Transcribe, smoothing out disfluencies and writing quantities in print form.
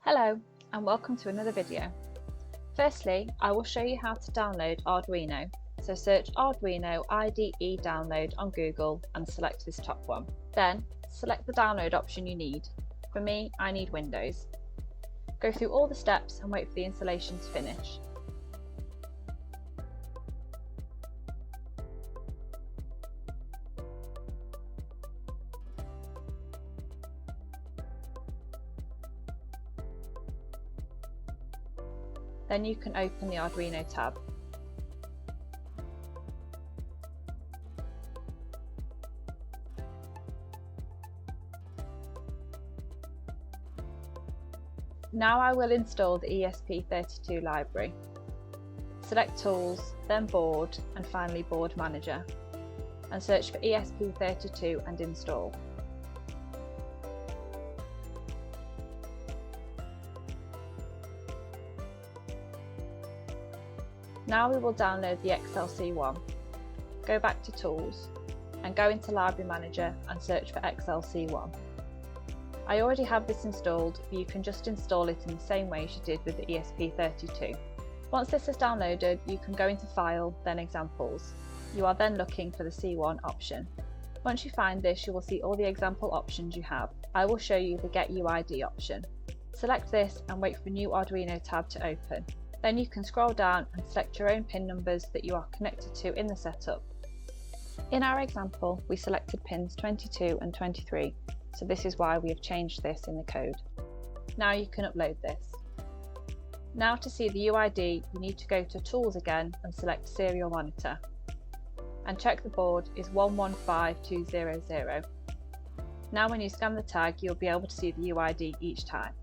Hello and welcome to another video. Firstly, I will show you how to download Arduino. So search Arduino IDE download on Google and select this top one. Then select the download option you need. For me, I need Windows. Go through all the steps and wait for the installation to finish. Then you can open the Arduino tab. Now I will install the ESP32 library. Select Tools, then Board, and finally Board Manager, and search for ESP32 and install. Now we will download the Eccel C1. Go back to Tools and go into Library Manager and search for Eccel C1. I already have this installed, but you can just install it in the same way as you did with the ESP32. Once this is downloaded, you can go into File, then Examples. You are then looking for the C1 option. Once you find this, you will see all the example options you have. I will show you the Get UID option. Select this and wait for the new Arduino tab to open. Then you can scroll down and select your own pin numbers that you are connected to in the setup. In our example, we selected pins 22 and 23, so this is why we have changed this in the code. Now you can upload this. Now to see the UID, you need to go to Tools again and select Serial Monitor. And check the board is 115200. Now when you scan the tag, you'll be able to see the UID each time.